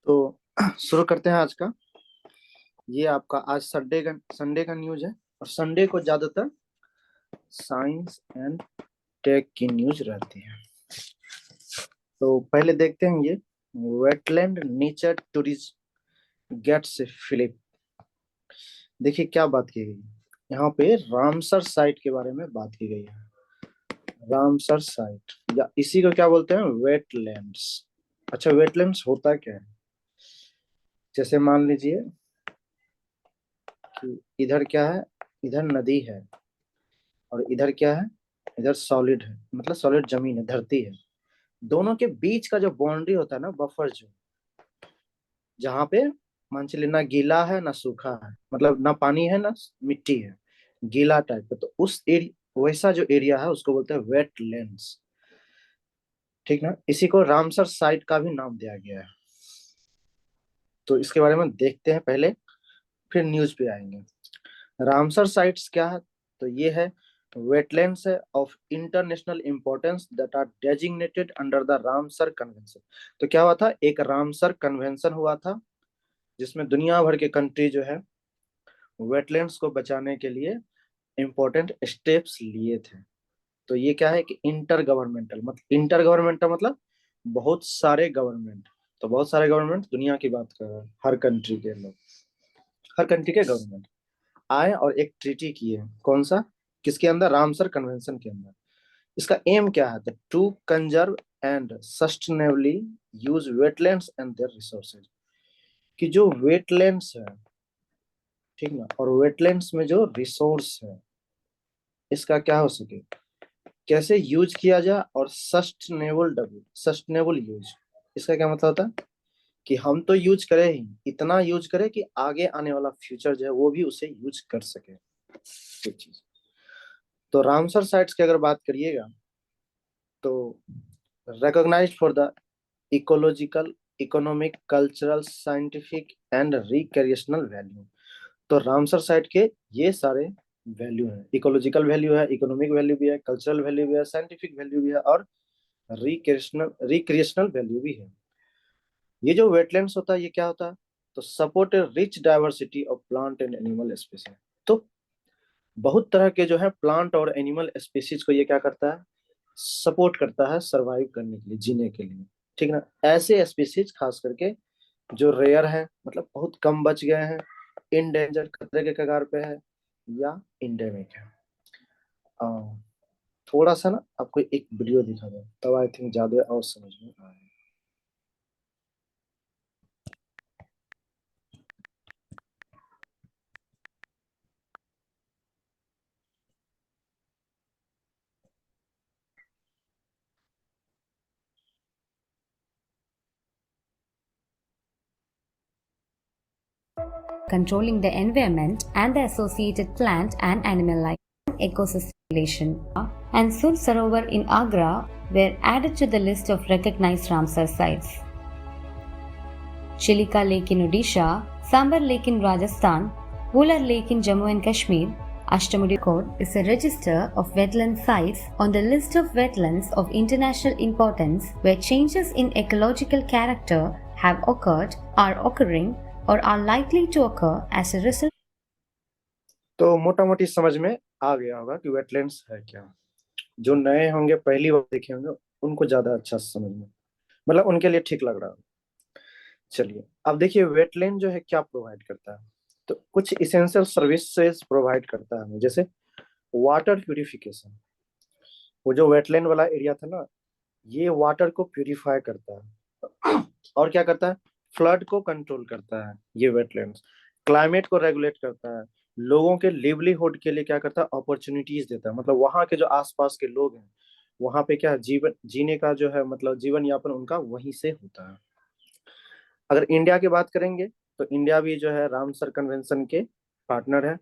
तो शुरू करते हैं आज का। ये आपका आज संडे का न्यूज है। और संडे को ज्यादातर साइंस एंड टेक की न्यूज रहती है। तो पहले देखते हैं ये wetland nature tourism gets fillip. देखिए क्या बात की गई। यहाँ पे रामसर साइट के बारे में बात की गई है। रामसर साइट या इसी को क्या बोलते हैं, वेटलैंड्स। अच्छा, वेटलैंड्स होता क्या है? जैसे मान लीजिए कि इधर क्या है, इधर नदी है और इधर क्या है, इधर सॉलिड है, मतलब सॉलिड जमीन है, धरती है। दोनों के बीच का जो बाउंड्री होता है ना, बफर जो, जहाँ पे मान चलिए ना गीला है ना सूखा है, मतलब ना पानी है ना मिट्टी है, गीला टाइप का, तो उस एरिया, वैसा जो एरिया है उसको बोलते हैं वेटलैंड्स। ठीक ना, इसी को रामसर साइट का भी नाम दिया गया है। तो इसके बारे में देखते हैं पहले, फिर न्यूज पे आएंगे। रामसर साइट्स क्या है? तो ये है wetlands of international importance that are designated under the Ramsar convention. तो क्या हुआ था, एक रामसर कन्वेंशन हुआ था जिसमें दुनिया भर के कंट्री जो है वेटलैंड्स को बचाने के लिए इंपॉर्टेंट स्टेप्स लिए थे। तो ये क्या है कि इंटर गवर्नमेंटल मतलब बहुत सारे गवर्नमेंट। तो बहुत सारे गवर्नमेंट दुनिया की बात कर रहे हैं, हर कंट्री के लोग, हर कंट्री के गवर्नमेंट आए और एक ट्रीटी किए। कौन सा? किसके अंदर? रामसर कन्वेंशन के अंदर। इसका एम क्या है? To conserve and sustainably use wetlands and their resources. कि जो वेटलैंड्स है, ठीक ना, और वेटलैंड्स में जो रिसोर्स है, इसका क्या हो सके, कैसे यूज किया जाए, और सस्टेनेबल यूज। इसका क्या मतलब होता है कि हम तो यूज करें ही, इतना यूज करें कि आगे आने वाला फ्यूचर जो है वो भी उसे यूज कर सके। एक चीज। तो रामसर साइट्स की अगर बात करिएगा तो recognized for the ecological, economic, cultural, scientific and recreational value। तो रामसर साइट के ये सारे वैल्यू है, इकोलॉजिकल वैल्यू है, इकोनॉमिक वैल्यू भी है, कल्चरल वैल्यू भी है, साइंटिफिक वैल्यू भी है, और रिक्रिएशनल वैल्यू भी है। ये जो वेटलैंड्स होता है ये क्या होता है? तो support rich diversity of plant and animal species. तो बहुत तरह के जो है प्लांट और एनिमल स्पीसीज को ये क्या करता है, सपोर्ट करता है सरवाइव करने के लिए, जीने के लिए। ठीक ना, ऐसे स्पीसीज खास करके जो रेयर है, मतलब बहुत कम बच गए हैं, इंडेंजर, खतरे के कगार पे है, या इंडेमिक है। अ, थोड़ा सा ना आपको एक वीडियो दिखा दो, तब आई थिंक ज्यादा और समझ में आए। controlling the environment and the associated plant and animal life ecosystem relation, and Sur Sarovar in Agra were added to the list of recognized Ramsar sites. Chilika Lake in Odisha, Sambar Lake in Rajasthan, Wular Lake in Jammu and Kashmir, Ashtamudi Code is a register of wetland sites on the list of wetlands of international importance where changes in ecological character have occurred, are occurring, or are likely to occur as a result। तो मोटा मोटी समझ में आ गया होगा कि wetlands है क्या। जो नए होंगे, पहली बार देखे होंगे, उनको ज्यादा अच्छा समझ में, मतलब उनके लिए ठीक लग रहा है। चलिए अब देखिए वेटलैंड जो है क्या प्रोवाइड करता है। तो कुछ इसेंशियल सर्विसेज प्रोवाइड करता है हमें, जैसे वाटर प्यूरिफिकेशन। वो जो वेटलैंड वाला एरिया था ना, ये वाटर को प्यूरिफाई करता है। और क्या करता है, फ्लड को कंट्रोल करता है ये वेटलैंड्स। क्लाइमेट को रेगुलेट करता है। लोगों के लिवलीहुड के लिए क्या करता है, अपॉर्चुनिटीज देता है। मतलब वहाँ के जो आसपास के लोग हैं, वहाँ पे क्या जीवन जीने का जो है, मतलब जीवन यापन उनका वहीं से होता है। अगर इंडिया की बात करेंगे तो इंडिया भी जो है रामसर कन्वेंशन के पार्टनर है।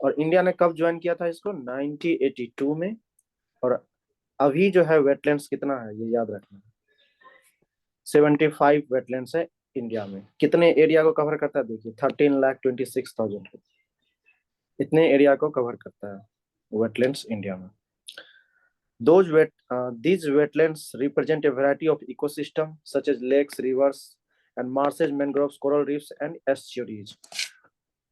और इंडिया ने कब ज्वाइन किया था इसको? 1982 में। और अभी जो है वेटलैंड्स कितना है ये याद रखना, 75 वेटलैंड्स है इंडिया में। कितने एरिया को कवर करता है? देखिए 13,26,000, इतने एरिया को कवर करता है वेटलैंड्स इंडिया में। These wetlands represent a variety of ecosystem such as lakes, rivers, and marshes, mangroves, coral reefs and estuaries.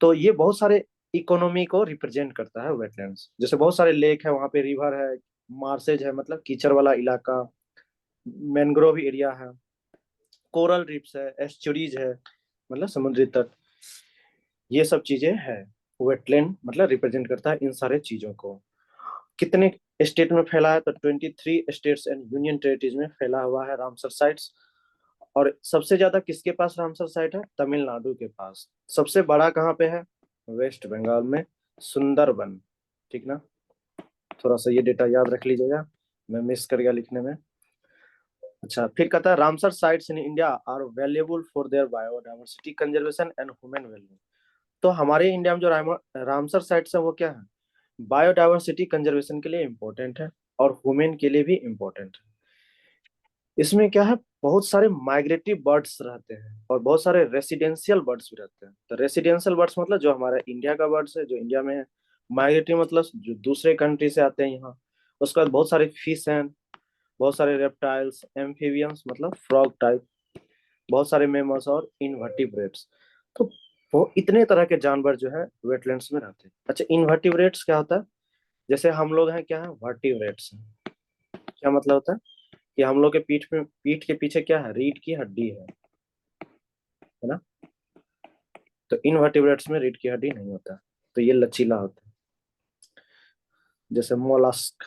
तो ये बहुत सारे इकोनॉमी को रिप्रेजेंट करता है वेटलैंड्स। जैसे बहुत सारे लेक है, वहाँ पे रिवर है, मार्सेज है मतलब कीचड़ वाला इलाका, मैनग्रोव एरिया है, कोरल रीफ्स है, एस्चुरीज है मतलब समुद्री तट, ये सब चीजें है। वेटलैंड मतलब रिप्रेजेंट करता है इन सारे चीजों को। कितने स्टेट में फैला है, तो 23 स्टेट्स एंड यूनियन टेरिटरीज में फैला हुआ है रामसर साइट्स। और सबसे ज्यादा किसके पास रामसर साइट है? तमिलनाडु के पास। सबसे बड़ा कहाँ पे है? वेस्ट बंगाल में, सुंदरबन। ठीक ना, थोड़ा सा ये डेटा याद रख लीजिएगा, मैं मिस कर गया लिखने में। अच्छा, फिर कहता है Ramsar sites in India are valuable for their biodiversity conservation and human wellbeing. तो हमारे इंडिया में जो रामसर साइट्स है वो क्या है? बायोडायवर्सिटी कंजर्वेशन के लिए इम्पोर्टेंट है और ह्यूमन के लिए भी इम्पोर्टेंट है। इसमें क्या है, बहुत सारे माइग्रेटरी बर्ड्स रहते हैं और बहुत सारे रेसिडेंशियल बर्ड्स भी रहते हैं। तो रेसिडेंशियल बर्ड्स मतलब जो हमारा इंडिया का बर्ड्स है, जो इंडिया में है। माइग्रेटरी मतलब जो दूसरे कंट्री से आते हैं यहाँ। उसके बाद बहुत सारे फिश हैं, बहुत सारे रेप्टाइल्स, एम्फीबियंस मतलब फ्रॉग टाइप, बहुत सारे मेमल्स और इनवर्टिब्रेट्स। तो वो इतने तरह के जानवर जो है वेटलैंड्स में रहते हैं। अच्छा, इनवर्टिब्रेट्स क्या होता है? जैसे हम लोग हैं क्या है, वर्टिब्रेट्स हैं। क्या मतलब होता है कि हम लोग के पीठ के पीछे क्या है? रीढ़ की हड्डी है ना। तो इनवर्टिब्रेट्स में रीढ़ की हड्डी नहीं होता, तो ये लचीला होता है, जैसे मोलस्क,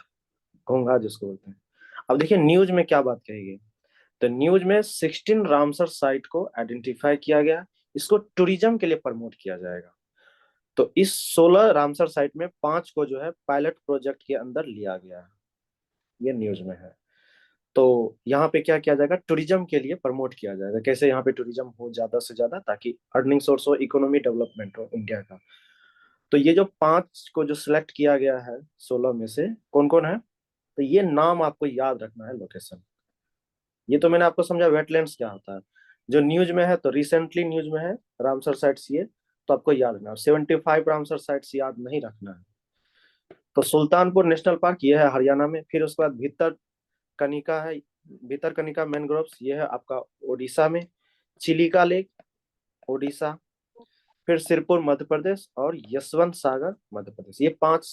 घोंघा जिसको बोलते हैं। अब देखिए न्यूज में क्या बात कही गई। तो न्यूज में 16 रामसर साइट को आइडेंटिफाई किया गया, इसको टूरिज्म के लिए प्रमोट किया जाएगा। तो इस 16 रामसर साइट में 5 को जो है पायलट प्रोजेक्ट के अंदर लिया गया है, ये न्यूज में है। तो यहाँ पे क्या किया जाएगा, टूरिज्म के लिए प्रमोट किया जाएगा। कैसे यहाँ पे टूरिज्म हो ज्यादा से ज्यादा, ताकि अर्निंग सोर्स हो, इकोनॉमी डेवलपमेंट हो इंडिया का। तो ये जो 5 को जो सिलेक्ट किया गया है 16 में से, कौन कौन है? तो ये नाम आपको याद रखना है, लोकेशन। ये तो मैंने आपको समझा वेटलैंड्स क्या होता है। जो न्यूज में है, तो रिसेंटली न्यूज में है रामसर साइट्स ये, तो आपको याद रखना है। 75 रामसर साइट्स याद नहीं रखना है। तो सुल्तानपुर नेशनल पार्क ये है हरियाणा में। फिर उसके बाद भीतर कनिका है, भीतर कनिका मैनग्रोव्स ये है आपका ओडिशा में। चिलिका लेक ओडिशा। फिर सिरपुर मध्य प्रदेश और यशवंत सागर मध्य प्रदेश। ये 5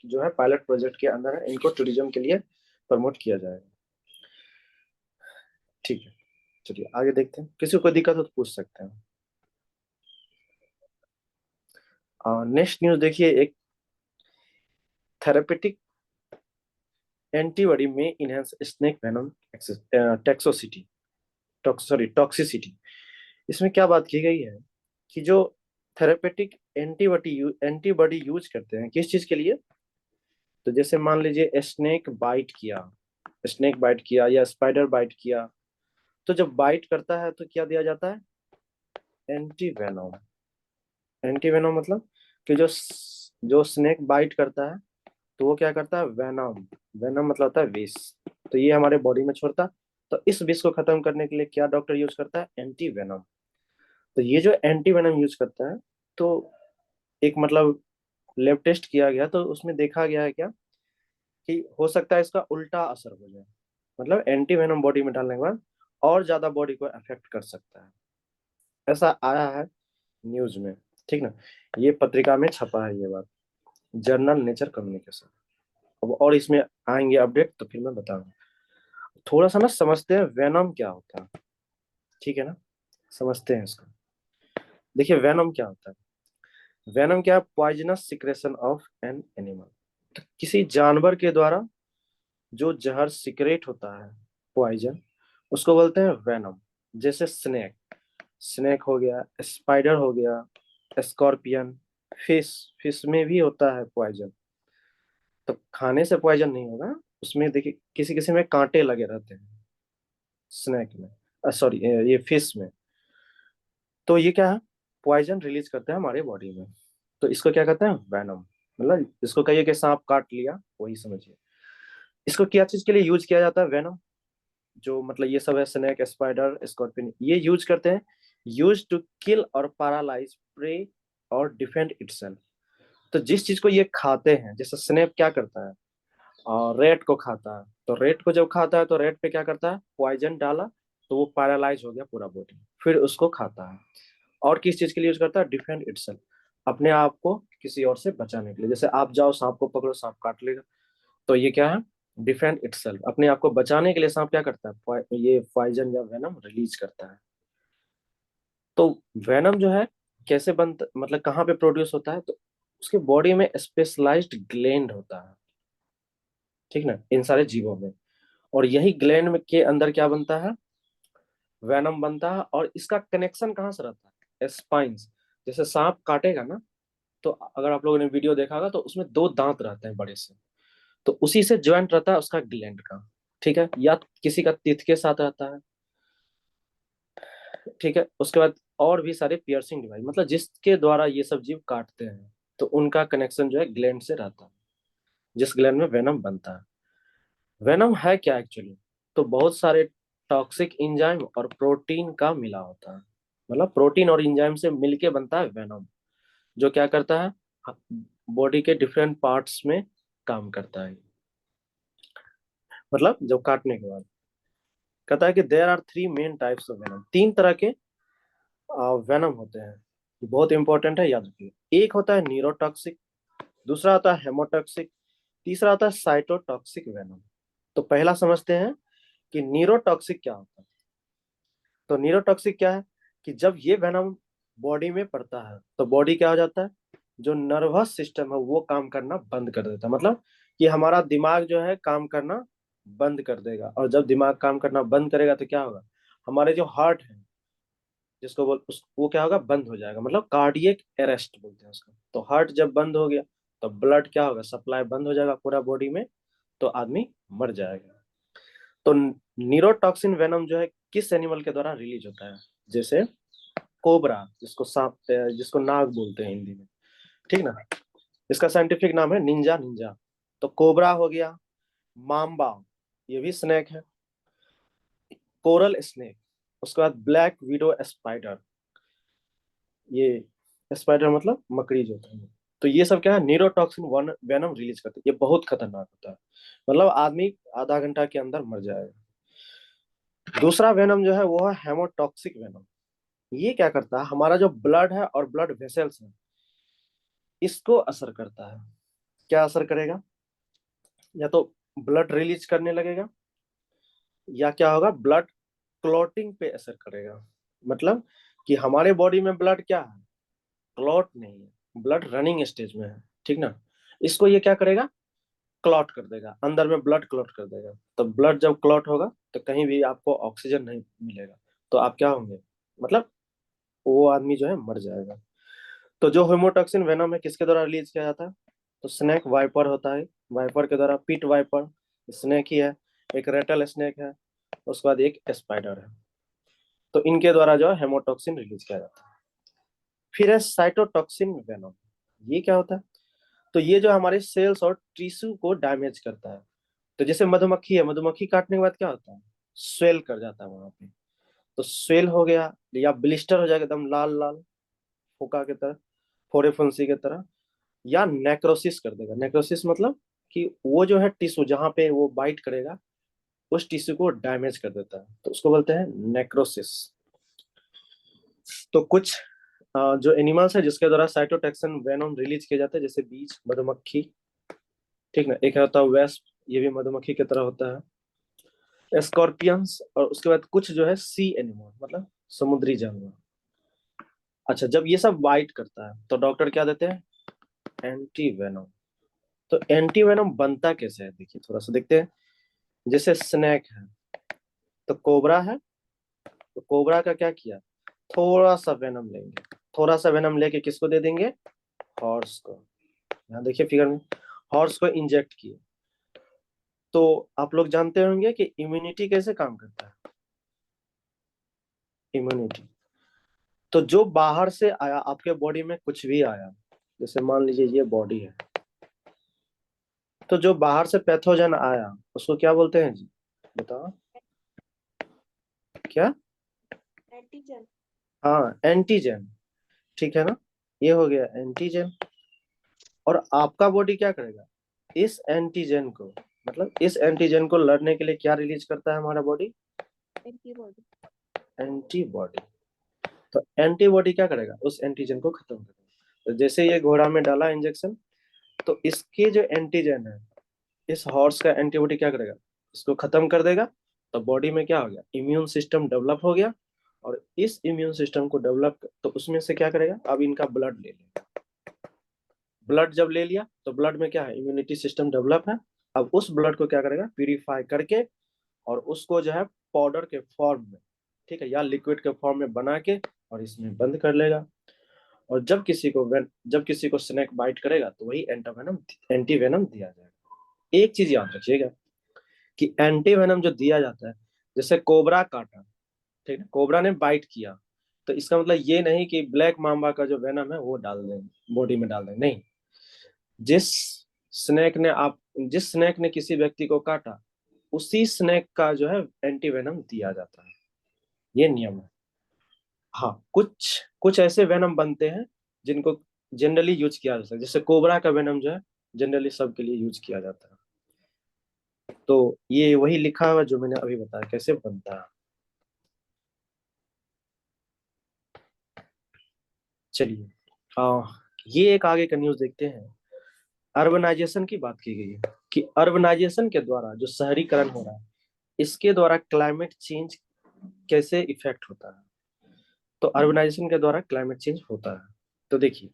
जो है पायलट प्रोजेक्ट के अंदर है, इनको टूरिज्म के लिए प्रमोट किया जाएगा। ठीक है, चलिए आगे देखते हैं, किसी को दिक्कत हो तो पूछ सकते हैं। नेक्स्ट न्यूज देखिए, एक थेरेपेटिक एंटीबॉडी में इनहेंस स्नेक वेनम टैक्सोसिटी, टॉक्सिसिटी। इसमें क्या बात की गई है कि जो थेरेपेटिक एंटीबॉडी यूज करते हैं किस चीज के लिए? तो जैसे मान लीजिए स्नेक बाइट किया या स्पाइडर बाइट किया, तो जब बाइट करता है तो क्या दिया जाता है? Anti Venom. एंटी वेनोम मतलब कि जो स्नेक बाइट करता है तो वो क्या करता है? वेनम। वेनम मतलब होता है विष। तो ये हमारे बॉडी में छोड़ता है। तो इस विष को खत्म करने के लिए क्या डॉक्टर यूज करता है? Anti venom. तो ये जो एंटी वेनम यूज करता है, तो एक मतलब लैब टेस्ट किया गया तो उसमें देखा गया है क्या कि हो सकता है इसका उल्टा असर हो जाए। मतलब एंटी वेनम बॉडी में डालने के बाद और ज्यादा बॉडी को अफेक्ट कर सकता है, ऐसा आया है न्यूज में। ठीक ना, ये पत्रिका में छपा है ये बात, जर्नल नेचर कम्युनिकेशन। अब और इसमें आएंगे अपडेट तो फिर मैं बताऊंगा। थोड़ा सा ना समझते हैं वेनम क्या होता है, ठीक है ना, समझते हैं इसको। देखिए वेनम क्या होता है? वेनम क्या है? Poisonous secretion of an animal. किसी जानवर के द्वारा जो जहर सिक्रेट होता है, पॉइजन, उसको बोलते हैं वेनम। जैसे स्नेक, स्नेक हो गया, स्पाइडर हो गया, स्कॉर्पियन, फिश, फिश में भी होता है पॉइजन। तो खाने से पॉइजन नहीं होगा, उसमें देखिए किसी किसी में कांटे लगे रहते हैं, स्नेक में, सॉरी ये फिश में। तो ये क्या है? पॉइजन रिलीज करता है हमारे बॉडी में। तो इसको क्या कहते हैं? वेनम। मतलब इसको कहिए कि सांप काट लिया, वही समझिए। इसको क्या चीज के लिए यूज किया जाता है वेनम? जो मतलब ये सब है, स्नेक, स्पाइडर, स्कॉर्पियन, ये यूज करते हैं यूज टू किल और पैरालाइज प्रे और डिफेंड इटसेल्फ। तो जिस चीज को ये खाते हैं, जैसे स्नेक क्या करता है, और रेट को खाता है, तो रेट को जब खाता है तो रेट पे क्या करता है? पॉइजन डाला तो वो पैरालाइज हो गया पूरा बॉडी, फिर उसको खाता है। और किस चीज के लिए यूज करता है? डिफेंड इटसेल्फ, अपने आप को किसी और से बचाने के लिए। जैसे आप जाओ सांप को पकड़ो, सांप काट लेगा, तो ये क्या है? डिफेंड इटसेल्फ, अपने आप को बचाने के लिए सांप क्या करता है? ये पॉइजन या वेनम रिलीज करता है। तो वेनम जो है कैसे बनता, मतलब कहाँ पे प्रोड्यूस होता है? तो उसके बॉडी में स्पेशलाइज्ड ग्लैंड होता है, ठीक ना, इन सारे जीवों में। और यही ग्लैंड में के अंदर क्या बनता है? वेनम बनता है। और इसका कनेक्शन कहाँ से रहता है? स्पाइंस। जैसे सांप काटेगा ना, तो अगर आप लोगों ने वीडियो देखा होगा तो उसमें दो दांत रहते हैं बड़े से, तो उसी से ज्वाइंट रहता है उसका ग्लैंड का, ठीक है, या किसी का teeth के साथ रहता है, ठीक है। उसके बाद और भी सारे पियर्सिंग डिवाइस, मतलब जिसके द्वारा ये सब जीव काटते हैं, तो उनका कनेक्शन जो है ग्लैंड से रहता है, जिस ग्लैंड में वेनम बनता है। वेनम है क्या एक्चुअली? तो बहुत सारे टॉक्सिक इंजाइम और प्रोटीन का मिला होता है, मतलब प्रोटीन और इंजाइम से मिलके बनता है वेनम, जो क्या करता है? बॉडी के डिफरेंट पार्ट्स में काम करता है। मतलब जब काटने के बाद कहता है कि there are three main types of venom, तीन तरह के वेनम होते हैं। ये बहुत इंपॉर्टेंट है, याद रखिए। एक होता है न्यूरोटॉक्सिक, दूसरा होता है हेमोटॉक्सिक, तीसरा होता है साइटोटॉक्सिक वेनम। तो पहला समझते हैं कि न्यूरोटॉक्सिक क्या होता है। तो न्यूरोटॉक्सिक क्या है? कि जब ये वेनम बॉडी में पड़ता है तो बॉडी क्या हो जाता है? जो नर्वस सिस्टम है वो काम करना बंद कर देता है, मतलब कि हमारा दिमाग जो है काम करना बंद कर देगा। और जब दिमाग काम करना बंद करेगा तो क्या होगा? हमारे जो हार्ट है, जिसको वो क्या होगा? बंद हो जाएगा, मतलब कार्डियक अरेस्ट बोलते हैं उसको। तो हार्ट जब बंद हो गया तो ब्लड क्या होगा? सप्लाई बंद हो जाएगा पूरा बॉडी में, तो आदमी मर जाएगा। तो न्यूरोटॉक्सिन वेनम जो है किस एनिमल के द्वारा रिलीज होता है? जैसे कोबरा, जिसको सांप, जिसको नाग बोलते हैं हिंदी में, ठीक ना। इसका साइंटिफिक नाम है निंजा निंजा। तो कोबरा हो गया, माम्बा, ये भी स्नेक है, कोरल स्नेक, उसके बाद ब्लैक विडो स्पाइडर, ये स्पाइडर मतलब मकड़ी जो होता है। तो ये सब क्या है? न्यूरोटॉक्सिन वेनम रिलीज करते हैं। ये बहुत खतरनाक होता है, मतलब आदमी आधा घंटा के अंदर मर जाएगा। दूसरा वेनम जो है वो है हेमोटॉक्सिक वेनम। ये क्या करता है? हमारा जो ब्लड है और ब्लड वेसल्स है, इसको असर करता है। क्या असर करेगा? या तो ब्लड रिलीज करने लगेगा, या क्या होगा? ब्लड क्लॉटिंग पे असर करेगा। मतलब कि हमारे बॉडी में ब्लड क्या है? क्लॉट नहीं है, ब्लड रनिंग स्टेज में है, ठीक ना। इसको ये क्या करेगा? क्लॉट कर देगा, अंदर में ब्लड क्लॉट कर देगा। तो ब्लड जब क्लॉट होगा तो कहीं भी आपको ऑक्सीजन नहीं मिलेगा, तो आप क्या होंगे? मतलब वो आदमी जो है मर जाएगा। तो जो हेमोटॉक्सिन वेनम है किसके द्वारा रिलीज किया जाता है? तो स्नेक वाइपर होता है, वाइपर के द्वारा, पिट वाइपर स्नेक ही है, एक रेटल स्नेक है, उसके बाद एक स्पाइडर है। तो इनके द्वारा जो है हेमोटॉक्सिन रिलीज किया जाता है। फिर है साइटोटॉक्सिन वेनम। ये क्या होता है? तो ये जो हमारे सेल्स और टिश्यू को डैमेज करता है। तो जैसे मधुमक्खी है, मधुमक्खी काटने के बाद क्या होता है? स्वेल कर जाता है वहां पे। तो स्वेल हो गया, या ब्लिस्टर हो जाएगा एकदम लाल लाल, फोका की तरह, फोड़े फुंसी की तरह, या नेक्रोसिस कर देगा। नेक्रोसिस मतलब कि वो जो है टिश्यू जहां पे वो बाइट करेगा, उस टिश्यू को डैमेज कर देता है, तो उसको बोलते हैं नेक्रोसिस। तो कुछ जो एनिमल्स है जिसके द्वारा साइटोटॉक्सिन वेनम रिलीज किया जाता है, जैसे बीज, मधुमक्खी, ठीक ना, एक होता है वेस्प, ये भी मधुमक्खी की तरह होता है, स्कॉर्पियंस, और उसके बाद कुछ जो है सी एनिमल, मतलब समुद्री जानवर। अच्छा, जब ये सब बाइट करता है तो डॉक्टर क्या देते हैं? Anti venom. तो एंटी वेनम बनता कैसे है, देखिए थोड़ा सा देखते हैं। जैसे स्नेक है, तो कोबरा है, तो कोबरा का क्या किया? थोड़ा सा वेनम लेंगे, थोड़ा सा वेनम लेके किसको दे देंगे? हॉर्स को। यहाँ देखिए फिगर में, हॉर्स को इंजेक्ट किए। तो आप लोग जानते होंगे कि इम्यूनिटी कैसे काम करता है। इम्यूनिटी, तो जो बाहर से आया, आपके बॉडी में कुछ भी आया, जैसे मान लीजिए ये बॉडी है, तो जो बाहर से पैथोजन आया उसको क्या बोलते हैं जी? बताओ क्या? एंटीजन। हाँ, एंटीजन, ठीक है ना। ये हो गया एंटीजन। और आपका बॉडी क्या करेगा? इस एंटीजन को, मतलब इस एंटीजन को लड़ने के लिए क्या रिलीज करता है हमारा बॉडी? एंटीबॉडी। एंटीबॉडी। तो एंटीबॉडी क्या करेगा, उस एंटीजन को खत्म करेगा। तो जैसे ये घोड़ा में डाला इंजेक्शन, तो इसके जो एंटीजन है, इस हॉर्स का एंटीबॉडी क्या करेगा, इसको खत्म कर देगा। तो बॉडी में क्या हो गया, इम्यून सिस्टम डेवलप हो गया। और इस इम्यून सिस्टम को डेवलप, तो उसमें से क्या करेगा, अब इनका ब्लड ले लेगा। ब्लड जब ले लिया तो ब्लड में क्या है, इम्यूनिटी सिस्टम डेवलप है। अब उस ब्लड को क्या करेगा, प्यूरिफाई करके, और उसको जो है पाउडर के फॉर्म में, ठीक है, या लिक्विड के फॉर्म में बना के, और इसमें बंद कर लेगा। और जब किसी को स्नेक बाइट करेगा तो वही एंटीवेनम दिया जाएगा। एक चीज याद रखिएगा कि एंटीवेनम जो दिया जाता है, जैसे कोबरा काटा, ठीक है, कोबरा ने बाइट किया, तो इसका मतलब ये नहीं कि ब्लैक माम्बा का जो वेनम है वो डाल दें बॉडी में, डाल दें, नहीं। जिस जिस स्नेक ने किसी व्यक्ति को काटा, उसी स्नेक का जो है एंटीवेनम दिया जाता है। ये नियम है। हाँ, कुछ कुछ ऐसे वेनम बनते हैं जिनको जनरली यूज किया जाता है, जैसे कोबरा का वेनम जो है जनरली सबके लिए यूज किया जाता है। तो ये वही लिखा हुआ जो मैंने अभी बताया कैसे बनता है। चलिए, ये एक आगे का न्यूज देखते हैं। अर्बनाइजेशन की बात की गई है कि अर्बनाइजेशन के द्वारा जो शहरीकरण हो रहा है, इसके द्वारा क्लाइमेट चेंज कैसे इफेक्ट होता है। तो अर्बनाइजेशन के द्वारा क्लाइमेट चेंज होता है। तो देखिए,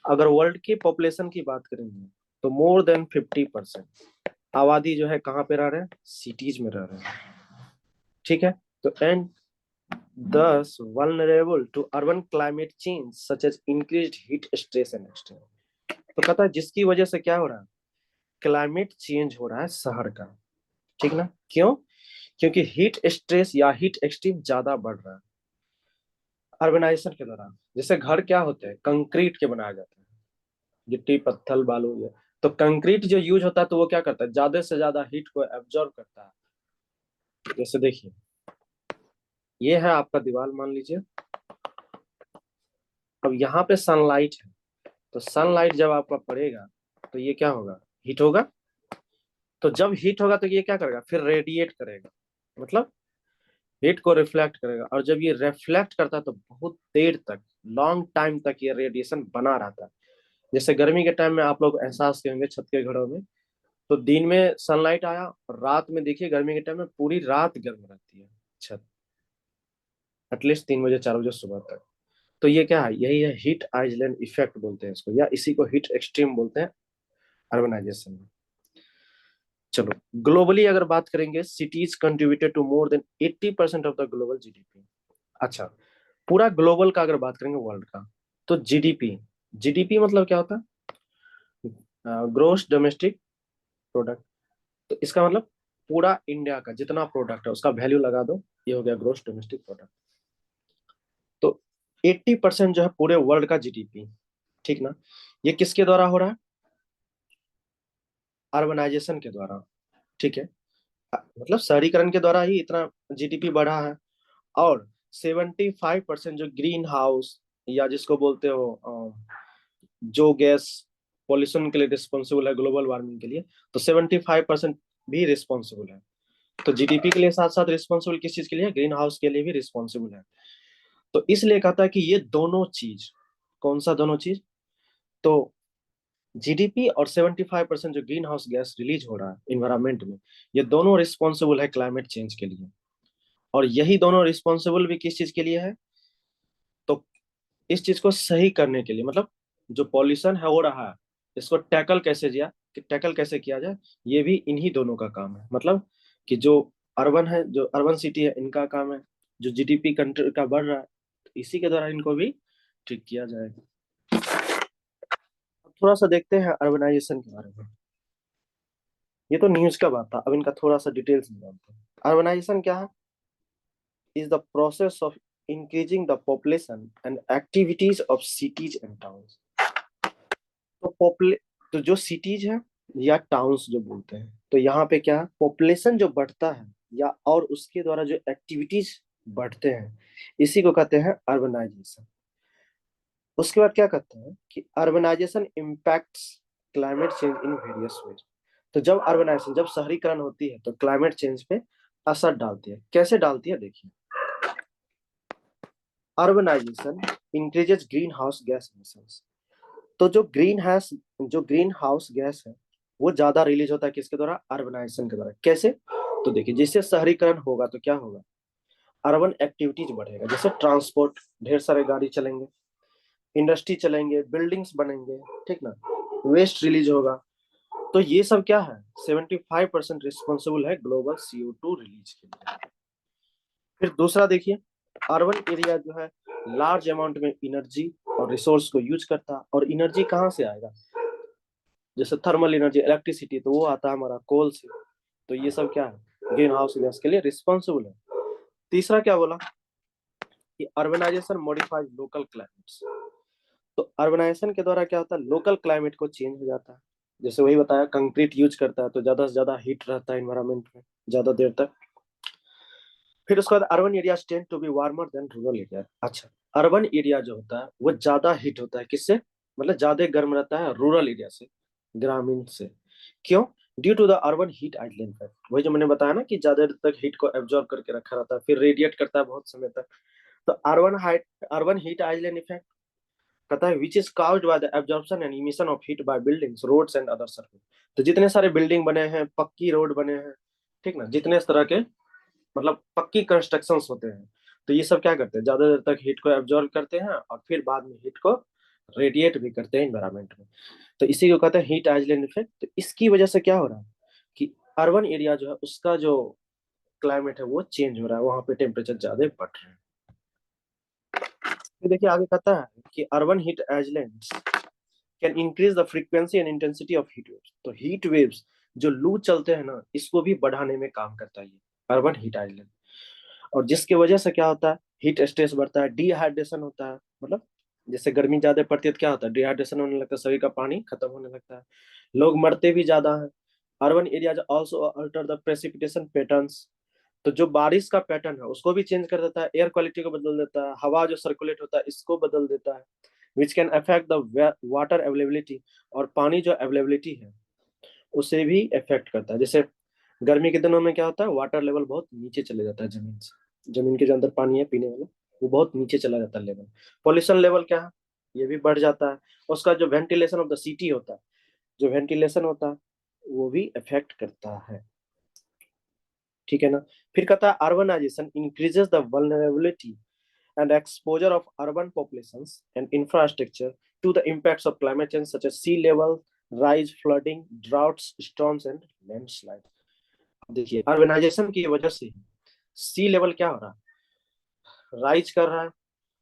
अगर वर्ल्ड की पॉपुलेशन की बात करेंगे तो मोर देन 50% आबादी जो है कहाँ पे रह रहे हैं, सिटीज में रह रहे हैं, ठीक है। तो and thus vulnerable to urban climate change such as increased heat stress and extreme। तो कहता है जिसकी वजह से क्या हो रहा है, क्लाइमेट चेंज हो रहा है शहर का, ठीक ना। क्यों, क्योंकि हीट स्ट्रेस या हीट एक्सट्रीम ज्यादा बढ़ रहा है अर्बनाइजेशन के दौरान। जैसे घर क्या होते हैं, कंक्रीट के बनाए जाते हैं, गिट्टी पत्थर बालू ये। तो कंक्रीट जो यूज होता है तो वो क्या करता है, ज्यादा से ज्यादा हीट को एब्जॉर्ब करता है। जैसे देखिए, ये है आपका दीवार मान लीजिए। अब यहाँ पे सनलाइट है, तो सनलाइट जब आपका पड़ेगा तो ये क्या होगा, हीट होगा। तो जब हीट होगा तो ये क्या करेगा, फिर रेडिएट करेगा, मतलब हीट को रिफ्लेक्ट करेगा। और जब ये रिफ्लेक्ट करता है तो बहुत देर तक, लॉन्ग टाइम तक ये रेडिएशन बना रहता है। जैसे गर्मी के टाइम में आप लोग एहसास करेंगे छत के घरों में, तो दिन में सनलाइट आया और रात में देखिए गर्मी के टाइम में पूरी रात गर्म रहती है छत, एटलीस्ट 3 बजे 4 बजे सुबह तक। तो ये क्या है, यही है हीट आइलैंड इफेक्ट बोलते हैं इसको, या इसी को हीट एक्सट्रीम बोलते हैं अर्बनाइजेशन में। चलो, ग्लोबली अगर बात करेंगे, cities contributed to more than 80% of the global GDP. अच्छा, पूरा ग्लोबल का अगर बात करेंगे वर्ल्ड का, तो जीडीपी, जीडीपी मतलब क्या होता है, ग्रोस डोमेस्टिक प्रोडक्ट। तो इसका मतलब पूरा इंडिया का जितना प्रोडक्ट है उसका वैल्यू लगा दो, ये हो गया ग्रोस डोमेस्टिक प्रोडक्ट। तो 80% जो है पूरे वर्ल्ड का जीडीपी, ठीक ना, ये किसके द्वारा हो रहा है, अर्बनाइजेशन के द्वारा, ठीक है। मतलब शहरीकरण के द्वारा ही इतना जीडीपी बढ़ा है। और 75% जो ग्रीन हाउस, या जिसको बोलते हो जो गैस पॉल्यूशन के लिए रिस्पॉन्सिबल है, ग्लोबल वार्मिंग के लिए, तो 75% भी रिस्पॉन्सिबल है। तो जीडीपी के लिए साथ साथ रिस्पॉन्सिबल किस चीज के लिए, ग्रीन हाउस के लिए भी रिस्पॉन्सिबल है। तो इसलिए कहता है कि ये दोनों चीज, कौन सा दोनों चीज, तो जीडीपी और 75% जो ग्रीन हाउस गैस रिलीज हो रहा है इन्वायरमेंट में, ये दोनों रिस्पॉन्सिबल है क्लाइमेट चेंज के लिए। और यही दोनों रिस्पॉन्सिबल भी किस चीज के लिए है, तो इस चीज को सही करने के लिए, मतलब जो पॉल्यूशन है हो रहा है, इसको टैकल कैसे किया जाए, ये भी इन्हीं दोनों का काम है। मतलब कि जो अर्बन सिटी है, इनका काम है। जो जीडीपी कंट्री का बढ़ रहा है, तो इसी के द्वारा इनको भी ठीक किया जाएगा। अब थोड़ा सा देखते हैं अर्बनाइजेशन के बारे में। ये तो न्यूज का बात था, अब इनका थोड़ा सा डिटेल्स में जानते हैं। अर्बनाइजेशन क्या है, is the process of increasing the population and activities of cities and towns। तो तो जो सिटीज है या टाउन्स जो बोलते हैं, तो यहाँ पे क्या है, पॉपुलेशन जो बढ़ता है या और उसके द्वारा जो एक्टिविटीज बढ़ते हैं, इसी को कहते हैं अर्बनाइजेशन। उसके बाद क्या कहते हैं कि urbanization impacts climate change in various ways. तो जब शहरीकरण होती है तो क्लाइमेट चेंज पे असर डालती है। कैसे डालती है देखिए, urbanization increases green house gas emissions. तो जो ग्रीन हाउस गैस है वो ज्यादा रिलीज होता है किसके द्वारा, अर्बनाइजेशन के द्वारा। कैसे, तो देखिए जिससे शहरीकरण होगा तो क्या होगा, अर्बन एक्टिविटीज बढ़ेगा, जैसे ट्रांसपोर्ट, ढेर सारे गाड़ी चलेंगे, इंडस्ट्री चलेंगे, बिल्डिंग्स बनेंगे, ठीक ना, वेस्ट रिलीज होगा। तो ये सब क्या है, 75% रिस्पॉन्सिबल है ग्लोबल CO2 रिलीज के लिए। फिर दूसरा देखिए, अर्बन एरिया जो है लार्ज अमाउंट में एनर्जी और रिसोर्स को यूज करता है। और एनर्जी कहाँ से आएगा, जैसे थर्मल एनर्जी, इलेक्ट्रिसिटी, तो वो आता है हमारा कोल से। तो ये सब क्या है, ग्रीन हाउस गैस के लिए रिस्पॉन्सिबल है। तीसरा क्या बोला कि अर्बनाइजेशन मॉडिफाइज लोकल क्लाइमेट्स। तो अर्बनाइजेशन के द्वारा क्या होता है, लोकल क्लाइमेट को चेंज हो जाता है। जैसे वही बताया, कंक्रीट यूज करता है तो ज्यादा से ज्यादा हीट रहता है इन्वायरमेंट में ज्यादा देर तक। फिर उसके बाद urban area tend to be warmer than rural area. अच्छा, अर्बन एरिया जो होता है वो ज्यादा हीट होता है किससे, मतलब ज्यादा गर्म रहता है रूरल एरिया से, ग्रामीण से। क्यों, due to the urban heat island effect. वही जो मैंने बताया ना कि ज्यादा देर तक हीट को एब्जॉर्ब करके रखा रहता है, फिर रेडिएट करता है बहुत समय तक। तो अर्बन हीट आइलैंड इफेक्ट कहता है which is caused by the absorption and emission of heat by buildings, roads and other surface. तो जितने सारे बिल्डिंग बने हैं, पक्की रोड बने हैं, ठीक ना, जितने इस तरह के मतलब पक्की कंस्ट्रक्शंस होते हैं, तो ये सब क्या करते हैं, ज्यादा देर तक हीट को एब्जॉर्ब करते हैं और फिर बाद में हीट को रेडिएट भी करते हैं इन्वायरमेंट में। तो इसी को कहते हैं हीट आइलैंड इफेक्ट। तो इसकी वजह से क्या हो रहा है कि अर्बन एरिया जो है उसका जो क्लाइमेट है वो चेंज हो रहा है, वहां पे टेम्परेचर ज्यादा बढ़ रहे हैं। फिर देखिए आगे कहता है कि urban heat islands can increase the frequency and intensity of heat waves. तो हीट वेव्स जो लू चलते हैं ना, इसको भी बढ़ाने में काम करता है ये अर्बन हीट आइलैंड। और जिसकी वजह से क्या होता है, हीट स्ट्रेस बढ़ता है, डिहाइड्रेशन होता है। मतलब जैसे गर्मी ज्यादा पड़ती है तो क्या होता है, डिहाइड्रेशन होने लगता है, शरीर का पानी खत्म होने लगता है, लोग मरते भी ज्यादा है। Urban area also alter the precipitation patterns. तो जो बारिश का पैटर्न है उसको भी चेंज कर देता है, एयर क्वालिटी को बदल देता है, हवा जो सर्कुलेट होता है इसको बदल देता है, which can affect the water availability. और पानी जो अवेलेबिलिटी है उसे भी अफेक्ट करता है। जैसे गर्मी के दिनों में क्या होता है, वाटर लेवल बहुत नीचे चले जाता है जमीन से, जमीन के जो अंदर पानी है पीने वाला वो बहुत नीचे चला जाता है लेवल। पॉल्यूशन लेवल क्या है, ये भी बढ़ जाता है। उसका जो वेंटिलेशन ऑफ द सिटी होता है, जो वेंटिलेशन होता है वो भी अफेक्ट करता है, ठीक है ना। फिर कहता है urbanization increases the vulnerability and exposure of urban populations and infrastructure to the impacts of climate change such as sea level rise, flooding, droughts, storms and landslide। देखिए अर्बनाइजेशन की वजह से सी लेवल क्या हो रहा है, राइज कर रहा है,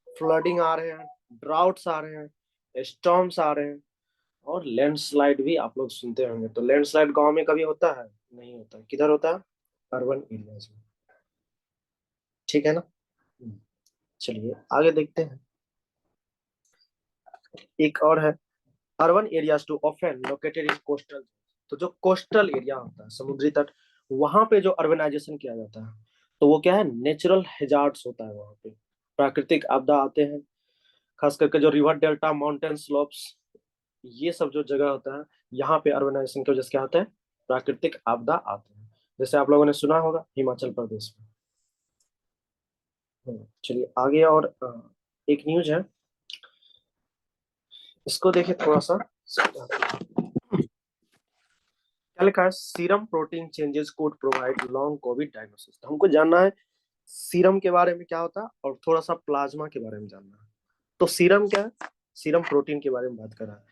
फ्लडिंग आ रहे हैं, ड्राउट्स आ रहे हैं, स्टॉर्म्स आ रहे हैं, और लैंडस्लाइड भी आप लोग सुनते होंगे। तो लैंडस्लाइड गांव में कभी होता है, नहीं होता, किधर होता है, अर्बन एरियाज में, ठीक है ना। चलिए आगे देखते हैं, एक और है, urban areas too often located in coastal. तो जो कोस्टल एरिया होता है, समुद्री तट, वहां पे जो अर्बनाइजेशन किया जाता है तो वो क्या है, नेचुरल हेजार्ड्स होता है, वहां पे प्राकृतिक आपदा आते हैं, खास करके जो रिवर डेल्टा, माउंटेन स्लोप्स, ये सब जो जगह होता है, यहाँ पे अर्बनाइजेशन की वजह से क्या होता है, प्राकृतिक आपदा आते हैं। जैसे आप लोगों ने सुना होगा हिमाचल प्रदेश में। चलिए आगे, और एक न्यूज है, इसको देखिए थोड़ा सा। क्या लिखा है, serum protein changes code provide long Covid diagnosis. तो हमको जानना है सीरम के बारे में क्या होता है और थोड़ा सा प्लाज्मा के बारे में जानना है। तो सीरम क्या है, सीरम प्रोटीन के बारे में बात कर रहा है।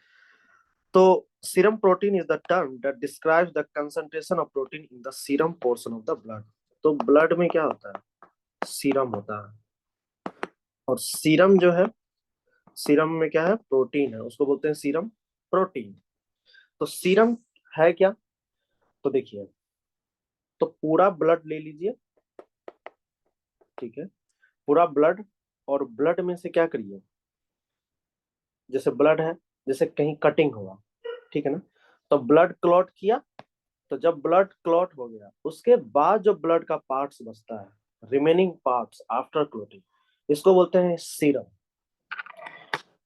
तो serum protein is the term that describes the concentration of protein in the serum portion of the blood. तो ब्लड में क्या होता है, सीरम होता है। और सीरम जो है, सीरम में क्या है, प्रोटीन है, उसको बोलते हैं सीरम प्रोटीन। तो सीरम है क्या, तो देखिए, तो पूरा ब्लड ले लीजिए, ठीक है, पूरा ब्लड, और ब्लड में से क्या करिए, जैसे ब्लड है, जैसे कहीं कटिंग हुआ, ठीक है ना, तो ब्लड क्लॉट किया। तो जब ब्लड क्लॉट हो गया उसके बाद जो ब्लड का पार्ट्स बचता है, रिमेनिंग पार्ट्स आफ्टर क्लॉटिंग, इसको बोलते हैं सीरम,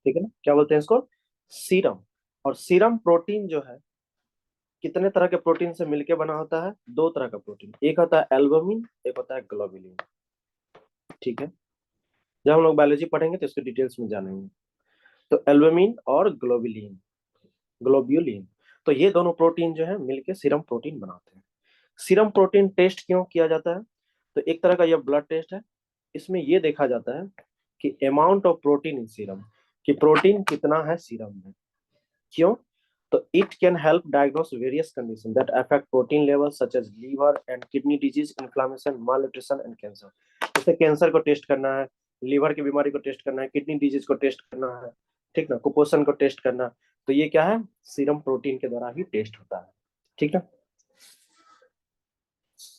ठीक है ना, क्या बोलते हैं इसको, सीरम। और सीरम प्रोटीन जो है कितने तरह के प्रोटीन से मिलके बना होता है? 2 तरह का प्रोटीन, एक होता है एल्बुमिन, एक होता है ग्लोबुलिन। ठीक है, जब हम लोग बायोलॉजी पढ़ेंगे तो इसके डिटेल्स में जानेंगे। तो एल्बुमिन और ग्लोबुलिन, ग्लोब्यूलिन, तो ये दोनों प्रोटीन जो है मिलके सीरम प्रोटीन बनाते हैं। सीरम प्रोटीन टेस्ट क्यों किया जाता है? तो एक तरह का यह ब्लड टेस्ट है। इसमें यह देखा जाता है कि amount of protein in serum, कि प्रोटीन कितना है सीरम में। क्यों? तो it can help diagnose various condition that affect protein level such as liver and kidney disease, inflammation, malnutrition and cancer. जैसे कैंसर को टेस्ट करना है, लीवर की बीमारी को टेस्ट करना है, किडनी डिजीज को टेस्ट करना है, ठीक ना, कुपोषण को टेस्ट करना, तो ये क्या है? सीरम प्रोटीन के द्वारा ही टेस्ट होता है। ठीक है,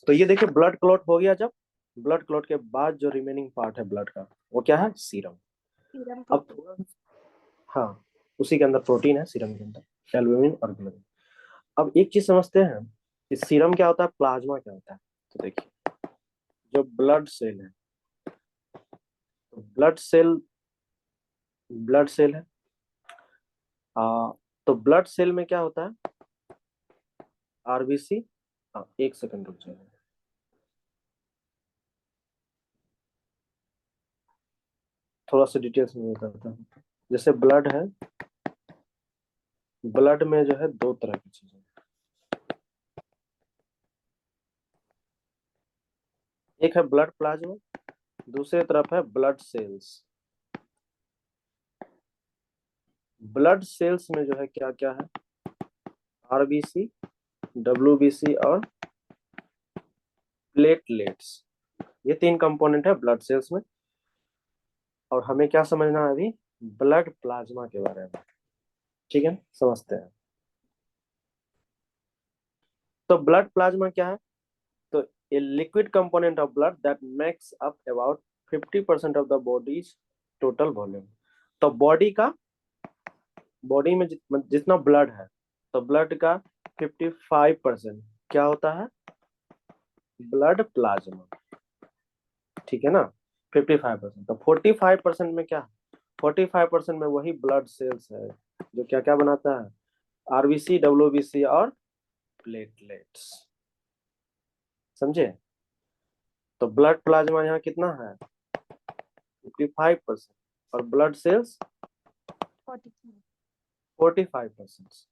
तो ये देखिए ब्लड क्लॉट हो गया। जब ब्लड क्लॉट के बाद जो रिमेनिंग पार्ट है ब्लड का, वो क्या है? सीरम। सीरम अब हाँ, उसी के अंदर प्रोटीन है सीरम के अंदर, एल्बुमिन और ग्लोबुलिन। अब एक चीज समझते हैं, इस सीरम क्या होता है, प्लाज्मा क्या होता है। तो देखिए, जो ब्लड सेल है, तो ब्लड सेल है। तो ब्लड सेल में क्या होता है? आरबीसी। हाँ, एक सेकंड रुक जाइए। थोड़ा सा डिटेल्स में बताता हूँ। जैसे ब्लड है, ब्लड में जो है 2 तरह की चीजें, एक है ब्लड प्लाज्मा, दूसरी तरफ है ब्लड सेल्स। ब्लड सेल्स में जो है क्या क्या है? आरबीसी, डब्ल्यूबीसी और प्लेटलेट्स, ये 3 कंपोनेंट है ब्लड सेल्स में। और हमें क्या समझना है अभी? ब्लड प्लाज्मा के बारे में। ठीक है, समझते हैं। तो ब्लड प्लाज्मा क्या है? तो a liquid component of blood that makes up about 50% of the bodies total volume. तो बॉडी में जितना ब्लड है, तो ब्लड का 55% क्या होता है? Blood plasma. ठीक है ना, 55%। तो 45% में क्या? 45% में वही ब्लड सेल्स है जो क्या क्या बनाता है? आरबीसी, डब्ल्यूबीसी और प्लेटलेट्स। समझे? तो ब्लड प्लाज्मा यहाँ कितना है? 55%, और ब्लड सेल्स 45%।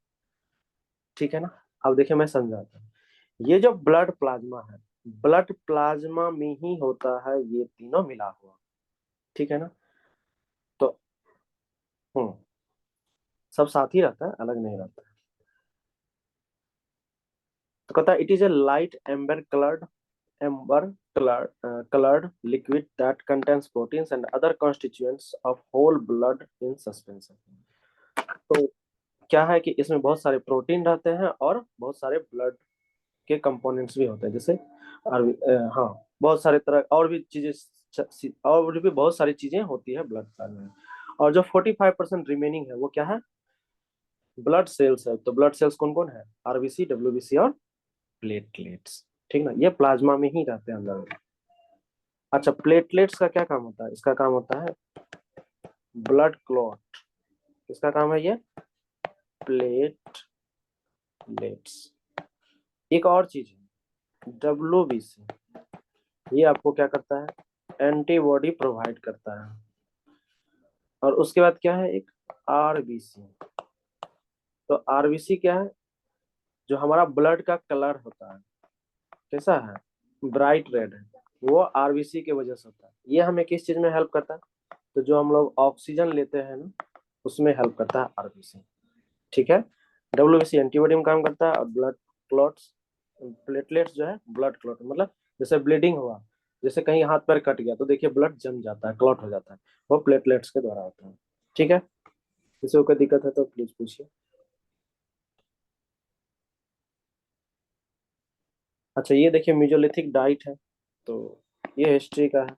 ठीक है ना। अब देखिए मैं समझाता हूँ। ये जो ब्लड प्लाज्मा है, ब्लड प्लाज्मा में ही होता है ये तीनों मिला हुआ। ठीक है ना। तो सब साथ ही रहता है, अलग नहीं रहता है। तो कहता है it is a light colored liquid that contains proteins and other constituents of whole blood in suspension। तो क्या है कि इसमें बहुत सारे प्रोटीन रहते हैं और बहुत सारे ब्लड के कंपोनेंट्स भी होते हैं, जैसे हाँ, बहुत सारे तरह और भी चीजें, और भी बहुत सारी चीजें होती है ब्लड में। और जो 45% रिमेनिंग है वो क्या है? ब्लड सेल्स है। तो ब्लड सेल्स कौन कौन है? आरबीसी, डब्ल्यूबीसी और प्लेटलेट्स। ठीक ना, ये प्लाज्मा में ही रहते हैं अंदर। अच्छा, प्लेटलेट्स का क्या काम होता है? इसका काम होता है ब्लड क्लॉट। इसका काम है ये प्लेटलेट्स। एक और चीज है डब्ल्यूबीसी, ये आपको क्या करता है? एंटीबॉडी प्रोवाइड करता है। और उसके बाद क्या है? एक आरबीसी। तो आरबीसी क्या है? जो हमारा ब्लड का कलर होता है, कैसा है? ब्राइट रेड है, वो आरबीसी की वजह से होता है। ये हमें किस चीज में हेल्प करता है? तो जो हम लोग ऑक्सीजन लेते हैं ना, उसमें हेल्प करता है आरबीसी। ठीक है, डब्ल्यूबीसी एंटीबॉडी में काम करता है, और ब्लड क्लॉट्स, प्लेटलेट्स जो है ब्लड क्लॉट, मतलब जैसे ब्लीडिंग हुआ, जैसे कहीं हाथ पैर कट गया तो देखिए ब्लड जम जाता है, क्लॉट हो जाता है, वो प्लेटलेट्स के द्वारा होता है। ठीक है, किसी को कोई दिक्कत है तो प्लीज पूछिए। अच्छा, ये देखिए मेसोलिथिक डाइट है, तो ये हिस्ट्री का है।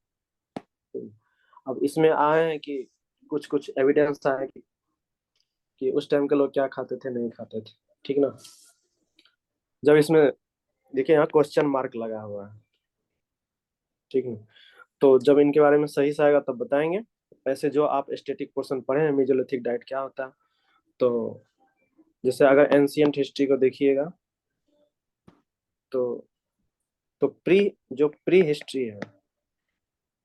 अब इसमें आए हैं कि कुछ कुछ एविडेंस आए कि उस टाइम के लोग क्या खाते थे, नहीं खाते थे। ठीक ना। जब इसमें देखिए यहाँ क्वेश्चन मार्क लगा हुआ है। ठीक है, तो जब इनके बारे में सही से आएगा तब बताएंगे। वैसे जो आप स्टैटिक पोर्शन पढ़े हैं मेसोलिथिक डाइट क्या होता है, तो जैसे अगर एंशियंट हिस्ट्री को देखिएगा तो प्री हिस्ट्री है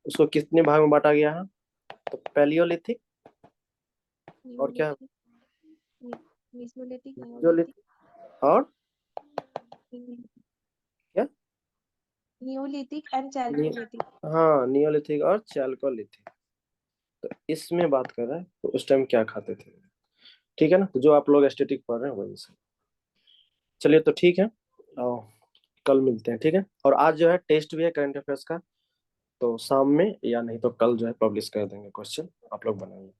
उसको कितने भाग में बांटा गया है? तो पैलियोलिथिक और क्या? मेसोलिथिक, नियोलिथिक और क्या? Neolithic and Chalcolithic. हाँ, नियोलिथिक और चैल्कोलिथिक। तो इसमें बात कर रहा है तो उस टाइम क्या खाते थे, ठीक है ना? तो जो आप लोग एस्थेटिक पढ़ रहे हैं वही से। चलिए तो ठीक है, आओ कल मिलते हैं, ठीक है? और आज जो है टेस्ट भी है करंट अफेयर्स का, तो शाम में या नहीं तो कल जो है पब्लिश कर देंगे क्वेश्चन, आप लोग बनाइए।